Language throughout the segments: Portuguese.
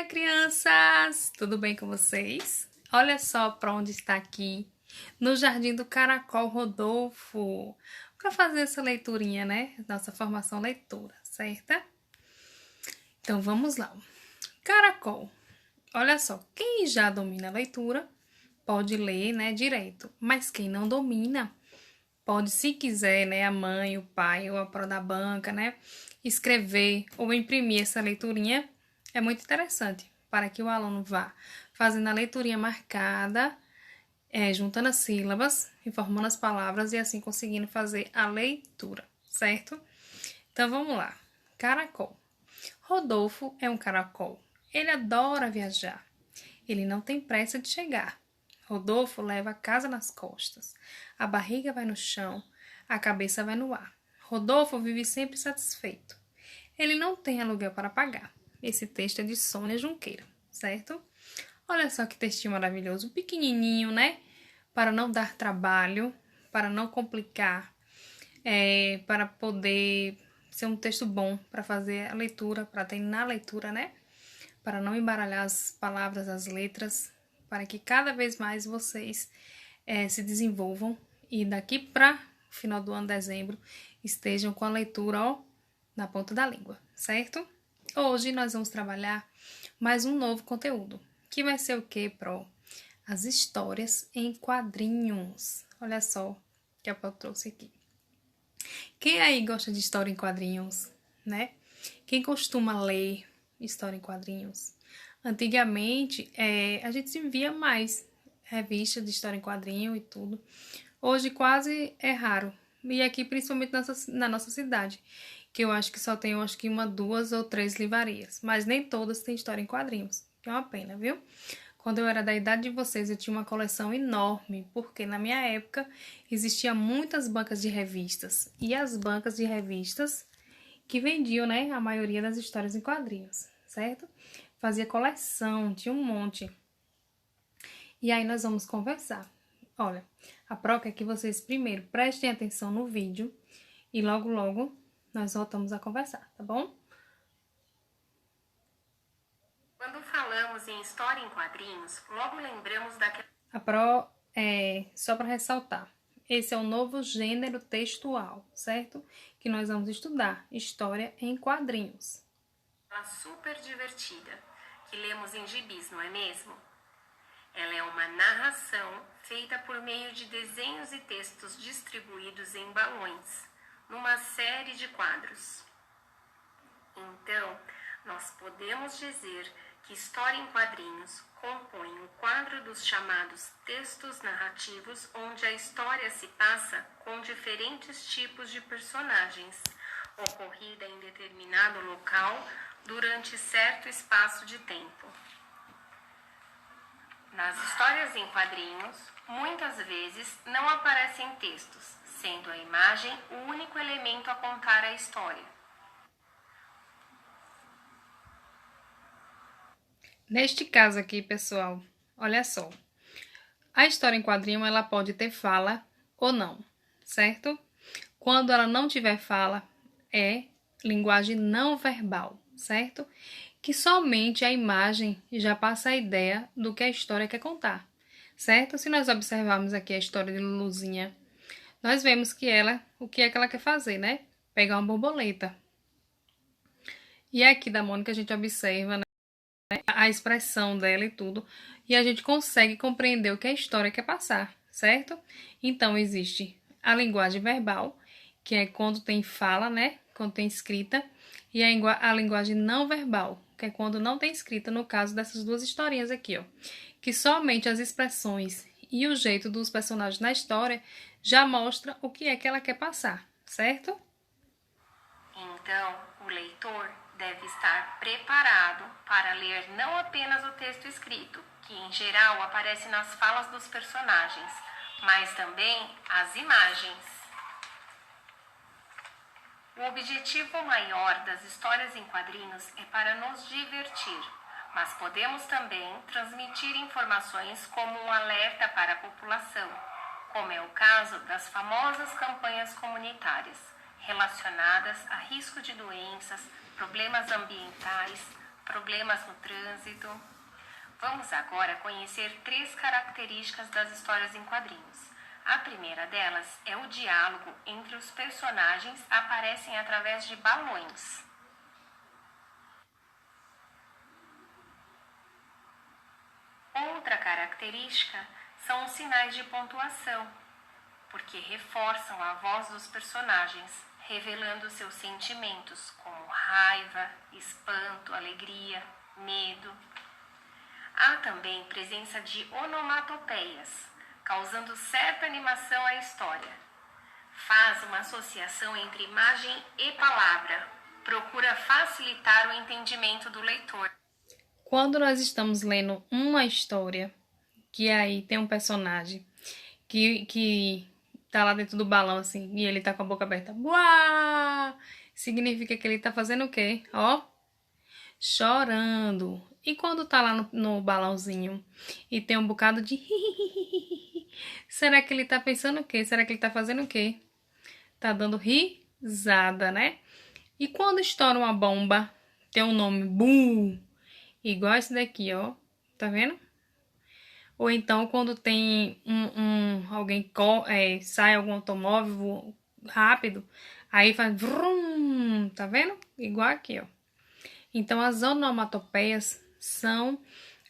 crianças! Tudo bem com vocês? Olha só para onde está aqui, no Jardim do Caracol Rodolfo, para fazer essa leiturinha, né? Nossa formação leitura, certa? Então vamos lá. Caracol. Olha só, quem já domina a leitura pode ler, né, direito, mas quem não domina pode, se quiser, né, a mãe, o pai ou a pró da banca, né, escrever ou imprimir essa leiturinha. É muito interessante para que o aluno vá fazendo a leiturinha marcada, juntando as sílabas, informando as palavras e assim conseguindo fazer a leitura, certo? Então vamos lá. Caracol. Rodolfo é um caracol. Ele adora viajar. Ele não tem pressa de chegar. Rodolfo leva a casa nas costas. A barriga vai no chão, a cabeça vai no ar. Rodolfo vive sempre satisfeito. Ele não tem aluguel para pagar. Esse texto é de Sônia Junqueira, certo? Olha só que textinho maravilhoso, pequenininho, né? Para não dar trabalho, para não complicar, para poder ser um texto bom para fazer a leitura, para treinar a leitura, né? Para não embaralhar as palavras, as letras, para que cada vez mais vocês se desenvolvam e daqui para o final do ano, dezembro, estejam com a leitura, ó, na ponta da língua, certo? Hoje nós vamos trabalhar mais um novo conteúdo, que vai ser o quê, Pro? As histórias em quadrinhos. Olha só o que a Pro trouxe aqui. Quem aí gosta de história em quadrinhos, né? Quem costuma ler história em quadrinhos? Antigamente, a gente se via mais revista de história em quadrinho e tudo. Hoje quase é raro. E aqui, principalmente na nossa cidade, que eu acho que só tem, uma, duas ou três livrarias. Mas nem todas têm história em quadrinhos, que é uma pena, viu? Quando eu era da idade de vocês, eu tinha uma coleção enorme, porque na minha época existiam muitas bancas de revistas. E as bancas de revistas que vendiam, né, a maioria das histórias em quadrinhos, certo? Fazia coleção, tinha um monte. E aí nós vamos conversar. Olha, a Pro quer que vocês primeiro prestem atenção no vídeo e logo, logo nós voltamos a conversar, tá bom? Quando falamos em história em quadrinhos, logo lembramos daquela... A Pro, só para ressaltar, esse é o novo gênero textual, certo? Que nós vamos estudar, história em quadrinhos. Super divertida, que lemos em gibis, não é mesmo? Ela é uma narração feita por meio de desenhos e textos distribuídos em balões, numa série de quadros. Então, nós podemos dizer que história em quadrinhos compõe um quadro dos chamados textos narrativos, onde a história se passa com diferentes tipos de personagens, ocorrida em determinado local durante certo espaço de tempo. Nas histórias em quadrinhos, muitas vezes não aparecem textos, sendo a imagem o único elemento a contar a história. Neste caso aqui, pessoal, olha só. A história em quadrinho, ela pode ter fala ou não, certo? Quando ela não tiver fala, é linguagem não verbal, certo? Que somente a imagem já passa a ideia do que a história quer contar, certo? Se nós observarmos aqui a história de Luluzinha, nós vemos que o que é que ela quer fazer, né? Pegar uma borboleta. E aqui da Mônica a gente observa, né, a expressão dela e tudo, e a gente consegue compreender o que a história quer passar, certo? Então, existe a linguagem verbal, que é quando tem fala, né? Quando tem escrita, e a linguagem não verbal, que é quando não tem escrita, no caso dessas duas historinhas aqui, ó. Que somente as expressões e o jeito dos personagens na história já mostra o que é que ela quer passar, certo? Então, o leitor deve estar preparado para ler não apenas o texto escrito, que em geral aparece nas falas dos personagens, mas também as imagens. O objetivo maior das histórias em quadrinhos é para nos divertir, mas podemos também transmitir informações como um alerta para a população, como é o caso das famosas campanhas comunitárias relacionadas a risco de doenças, problemas ambientais, problemas no trânsito. Vamos agora conhecer 3 características das histórias em quadrinhos. A primeira delas é o diálogo entre os personagens aparecem através de balões. Outra característica são os sinais de pontuação, porque reforçam a voz dos personagens, revelando seus sentimentos como raiva, espanto, alegria, medo. Há também presença de onomatopeias, causando certa animação à história. Faz uma associação entre imagem e palavra, procura facilitar o entendimento do leitor. Quando nós estamos lendo uma história, que aí tem um personagem que tá lá dentro do balão, assim, e ele tá com a boca aberta, uau! Significa que ele tá fazendo o quê? Ó, chorando. E quando tá lá no balãozinho e tem um bocado de será que ele tá pensando o quê? Será que ele tá fazendo o quê? Tá dando risada, né? E quando estoura uma bomba, tem um nome, BUM! Igual esse daqui, ó. Tá vendo? Ou então, quando tem alguém sai algum automóvel rápido, aí faz vrum, tá vendo? Igual aqui, ó. Então, as onomatopeias são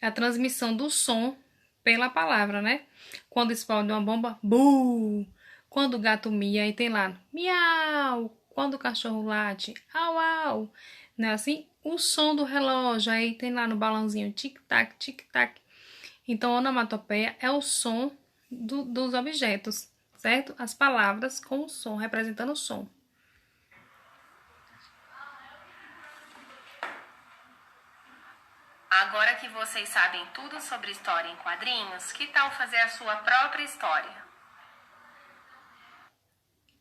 a transmissão do som pela palavra, né? Quando explode uma bomba, bu! Quando o gato mia, aí tem lá, miau! Quando o cachorro late, au, au! Não é assim? O som do relógio, aí tem lá no balãozinho, tic-tac, tic-tac. Então, onomatopeia é o som dos objetos, certo? As palavras com o som, representando o som. Agora que vocês sabem tudo sobre história em quadrinhos, que tal fazer a sua própria história?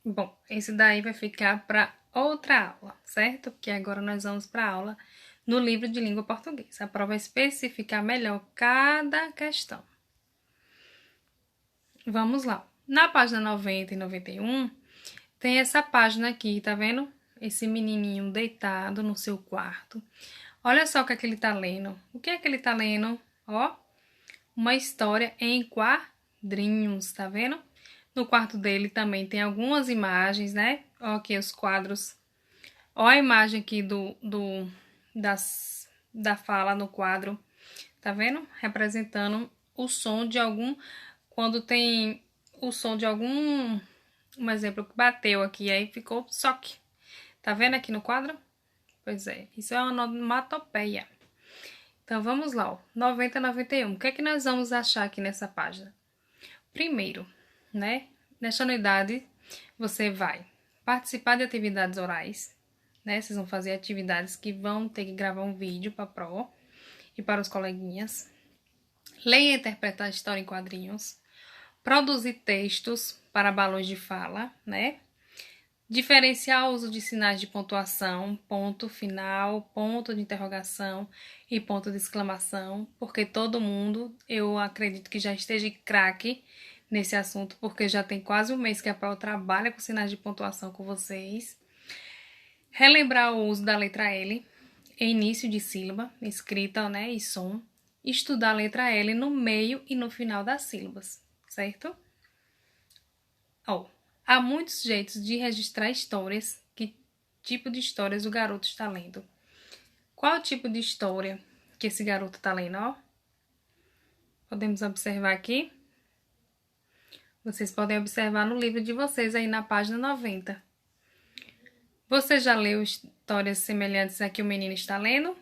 Bom, esse daí vai ficar para outra aula, certo? Porque agora nós vamos para a aula no livro de língua portuguesa. A prova vai especificar melhor cada questão. Vamos lá. Na página 90 e 91, tem essa página aqui, tá vendo? Esse menininho deitado no seu quarto. Olha só o que é que ele tá lendo. O que é que ele tá lendo? Ó, uma história em quadrinhos, tá vendo? No quarto dele também tem algumas imagens, né? Ó, aqui os quadros. Ó a imagem aqui da fala no quadro, tá vendo? Representando o som de algum... Quando tem o som de algum... Um exemplo que bateu aqui, aí ficou soque. Tá vendo aqui no quadro? Pois é, isso é uma onomatopeia. Então, vamos lá, ó. 90 e 91. O que é que nós vamos achar aqui nessa página? Primeiro, né? Nesta unidade, você vai participar de atividades orais, né? Vocês vão fazer atividades que vão ter que gravar um vídeo para a Pro e para os coleguinhas. Ler e interpretar a história em quadrinhos. Produzir textos para balões de fala, né? Diferenciar o uso de sinais de pontuação, ponto final, ponto de interrogação e ponto de exclamação, porque todo mundo, eu acredito que já esteja craque nesse assunto, porque já tem quase um mês que a Pro trabalha com sinais de pontuação com vocês. Relembrar o uso da letra L em início de sílaba, escrita, né, e som. Estudar a letra L no meio e no final das sílabas, certo? Há muitos jeitos de registrar histórias. Que tipo de histórias o garoto está lendo? Qual o tipo de história que esse garoto está lendo? Ó, podemos observar aqui. Vocês podem observar no livro de vocês aí na página 90. Você já leu histórias semelhantes a que o menino está lendo?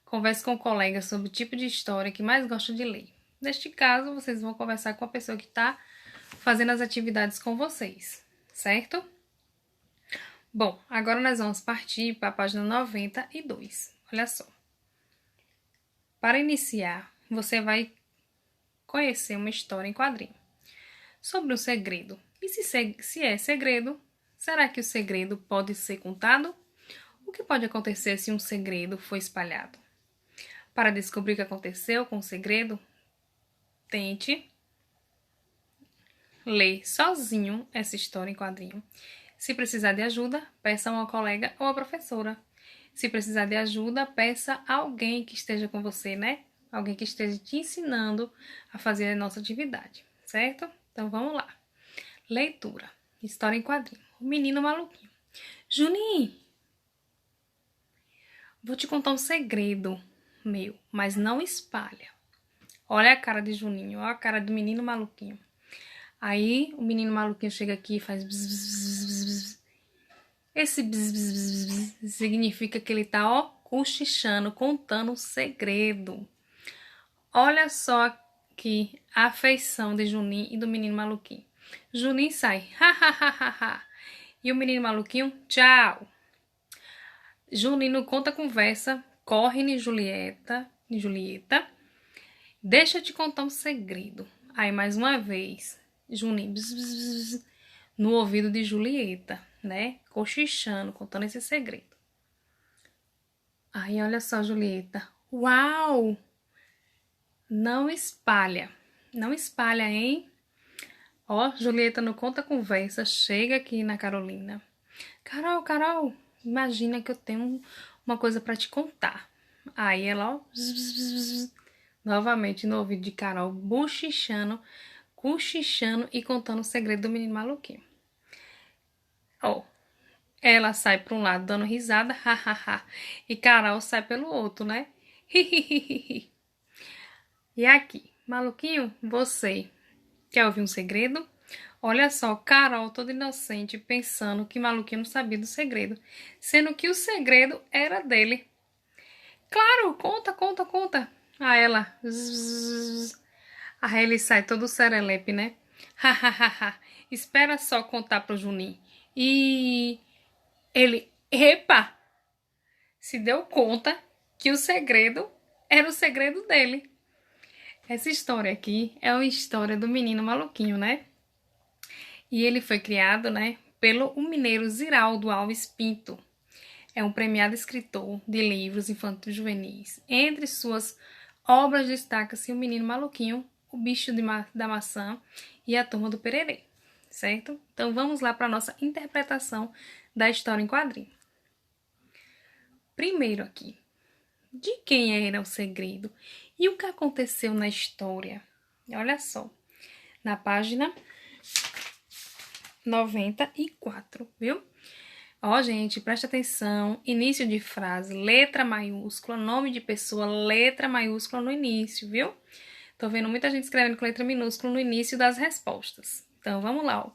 Converse com o colega sobre o tipo de história que mais gosta de ler. Neste caso, vocês vão conversar com a pessoa que está fazendo as atividades com vocês, certo? Bom, agora nós vamos partir para a página 92. Olha só. Para iniciar, você vai conhecer uma história em quadrinho sobre um segredo. E se é segredo, será que o segredo pode ser contado? O que pode acontecer se um segredo for espalhado? Para descobrir o que aconteceu com o segredo, tente ler sozinho essa história em quadrinho. Se precisar de ajuda, peça a uma colega ou a professora. Se precisar de ajuda, peça a alguém que esteja com você, né? Alguém que esteja te ensinando a fazer a nossa atividade, certo? Então, vamos lá. Leitura. História em quadrinho. O menino maluquinho. Juninho, vou te contar um segredo meu, mas não espalha. Olha a cara de Juninho, olha a cara do menino maluquinho. Aí, o menino maluquinho chega aqui e faz bzz, bzz, bzz, bzz. Esse bzz, bzz, bzz, bzz significa que ele tá, ó, cochichando, contando um segredo. Olha só aqui a afeição de Juninho e do menino maluquinho. Juninho sai, ha, ha, ha, ha, ha. E o menino maluquinho, tchau. Juninho não conta conversa, corre em Julieta, deixa eu te contar um segredo. Aí, mais uma vez, Juninho, bzz, bzz, bzz, no ouvido de Julieta, né? Cochichando, contando esse segredo. Aí, olha só, Julieta. Uau! Não espalha. Não espalha, hein? Ó, Julieta não conta conversa, chega aqui na Carolina. Carol, imagina que eu tenho uma coisa pra te contar. Aí ela, ó, bzz, bzz, bzz, novamente no ouvido de Carol, bochichando, cochichando e contando o segredo do menino maluquinho. Ó, ela sai para um lado dando risada, hahaha, e Carol sai pelo outro, né? E aqui, maluquinho, você quer ouvir um segredo? Olha só, Carol toda inocente, pensando que maluquinho não sabia do segredo, sendo que o segredo era dele. Claro, conta. Aí ela, zzz, aí ele sai todo serelepe, né? Hahaha, espera só contar pro Juninho. E ele, epa, se deu conta que o segredo era o segredo dele. Essa história aqui é uma história do menino maluquinho, né? E ele foi criado, né, pelo o mineiro Ziraldo Alves Pinto. É um premiado escritor de livros infantis juvenis. Entre suas obras destaca-se O Menino Maluquinho, O Bicho da Maçã e A Turma do Pererê, certo? Então vamos lá para a nossa interpretação da história em quadrinho. Primeiro aqui, de quem era o segredo e o que aconteceu na história? Olha só, na página 94, viu? Ó, gente, presta atenção. Início de frase, letra maiúscula, nome de pessoa, letra maiúscula no início, viu? Tô vendo muita gente escrevendo com letra minúscula no início das respostas. Então, vamos lá, ó.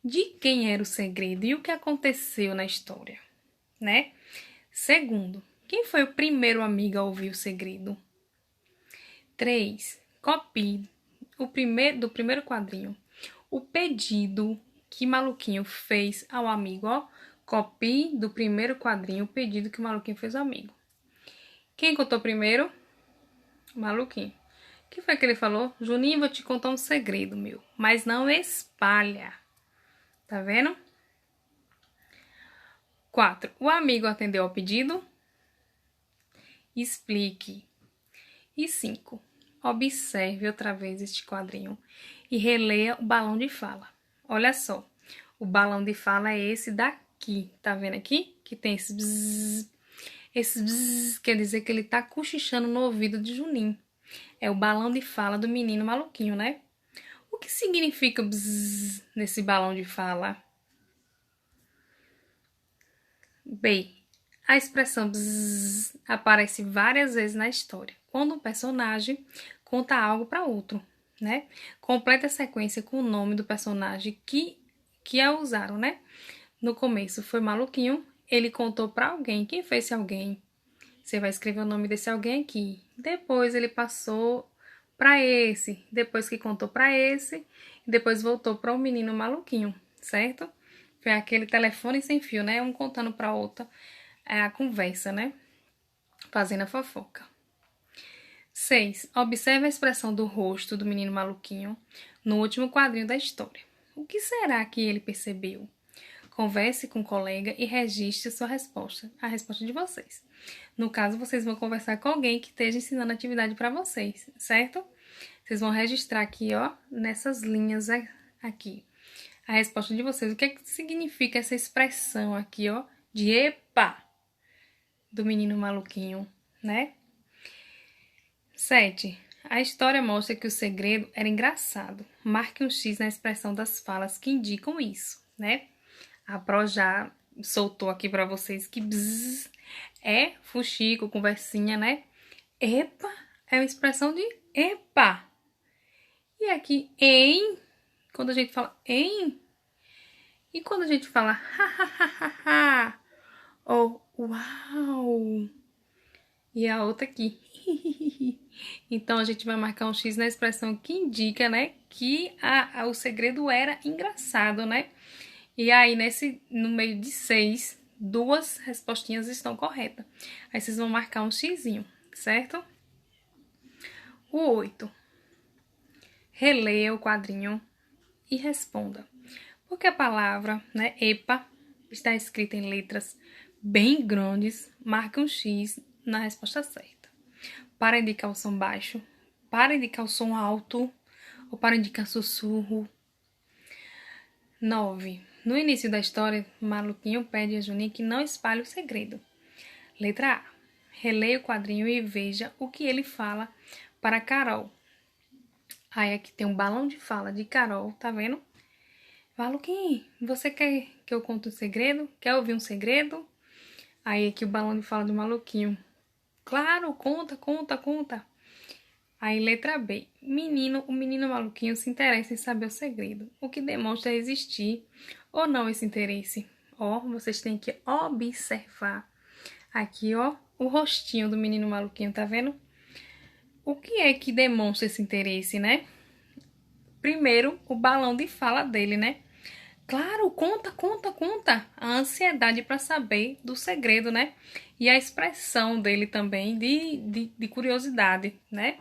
De quem era o segredo e o que aconteceu na história, né? Segundo, quem foi o primeiro amigo a ouvir o segredo? 3. Copie do primeiro quadrinho o pedido que Maluquinho fez ao amigo, ó. Copie do primeiro quadrinho o pedido que o Maluquinho fez ao amigo. Quem contou primeiro? Maluquinho. O que foi que ele falou? Juninho, vou te contar um segredo, meu. Mas não espalha. Tá vendo? 4. O amigo atendeu ao pedido? Explique. E 5. Observe outra vez este quadrinho e releia o balão de fala. Olha só. O balão de fala é esse daqui. Tá vendo aqui? Que tem esse bzzz. Esse bzzz quer dizer que ele tá cochichando no ouvido de Juninho. É o balão de fala do menino maluquinho, né? O que significa bzzz nesse balão de fala? Bem, a expressão bzzz aparece várias vezes na história, quando um personagem conta algo para outro, né? Completa a sequência com o nome do personagem que a usaram, né? No começo foi Maluquinho, ele contou para alguém. Quem foi esse alguém? Você vai escrever o nome desse alguém aqui. Depois ele passou para esse, depois que contou para esse, depois voltou para o menino maluquinho, certo? Foi aquele telefone sem fio, né? Um contando para outro a conversa, né? Fazendo a fofoca. 6. Observe a expressão do rosto do menino maluquinho no último quadrinho da história. O que será que ele percebeu? Converse com o colega e registre sua resposta, a resposta de vocês. No caso, vocês vão conversar com alguém que esteja ensinando atividade para vocês, certo? Vocês vão registrar aqui, ó, nessas linhas aqui, a resposta de vocês. O que é que significa essa expressão aqui, ó, de epa? do menino maluquinho, né? 7. A história mostra que o segredo era engraçado. Marque um X na expressão das falas que indicam isso, né? A Pro já soltou aqui pra vocês que bzz é fuxico, conversinha, né? Epa é uma expressão de epa. E aqui, em, quando a gente fala em, e quando a gente fala ha, ha, ha, ha, ha, ou uau, e a outra aqui. Então, a gente vai marcar um X na expressão que indica, né, que o segredo era engraçado, né? E aí, no meio de 6, 2 respostinhas estão corretas. Aí, vocês vão marcar um Xzinho, certo? O 8. Releia o quadrinho e responda. Porque a palavra, né, epa, está escrita em letras bem grandes, marque um X na resposta certa. Para indicar o som baixo, para indicar o som alto ou para indicar sussurro. 9. No início da história, Maluquinho pede a Juninho que não espalhe o segredo. Letra A. Releia o quadrinho e veja o que ele fala para Carol. Aí aqui tem um balão de fala de Carol, tá vendo? Maluquinho, você quer que eu conte um segredo? Quer ouvir um segredo? Aí aqui o balão de fala do Maluquinho. Claro, conta, conta, conta. Aí letra B. O menino maluquinho se interessa em saber o segredo, o que demonstra existir ou não esse interesse. Ó, vocês têm que observar aqui, ó, o rostinho do menino maluquinho, tá vendo? O que é que demonstra esse interesse, né? Primeiro, o balão de fala dele, né? Claro, conta, conta, conta. A ansiedade para saber do segredo, né? E a expressão dele também de curiosidade, né?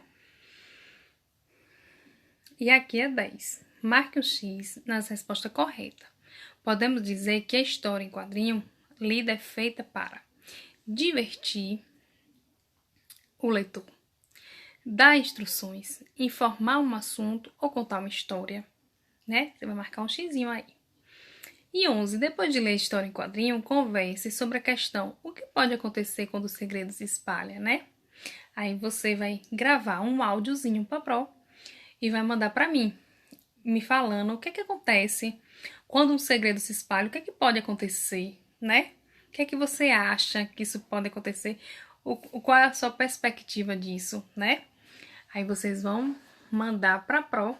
E aqui é 10. Marque um X nas respostas corretas. Podemos dizer que a história em quadrinho lida é feita para divertir o leitor, dar instruções, informar um assunto ou contar uma história, né? Você vai marcar um Xzinho aí. E 11. Depois de ler a história em quadrinho, converse sobre a questão o que pode acontecer quando o segredo se espalha, né? Aí você vai gravar um áudiozinho para Pro e vai mandar para mim, me falando o que acontece quando um segredo se espalha, o que pode acontecer, né? O que você acha que isso pode acontecer? Qual é a sua perspectiva disso, né? Aí vocês vão mandar para Pro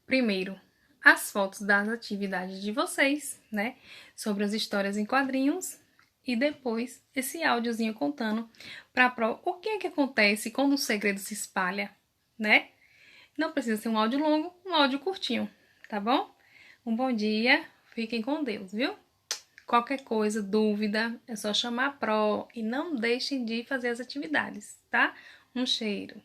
primeiro as fotos das atividades de vocês, né? Sobre as histórias em quadrinhos e depois esse áudiozinho contando para Pro o que é que acontece quando um segredo se espalha, né? Não precisa ser um áudio longo, um áudio curtinho, tá bom? Um bom dia, fiquem com Deus, viu? Qualquer coisa, dúvida, é só chamar a Pro e não deixem de fazer as atividades, tá? Um cheiro.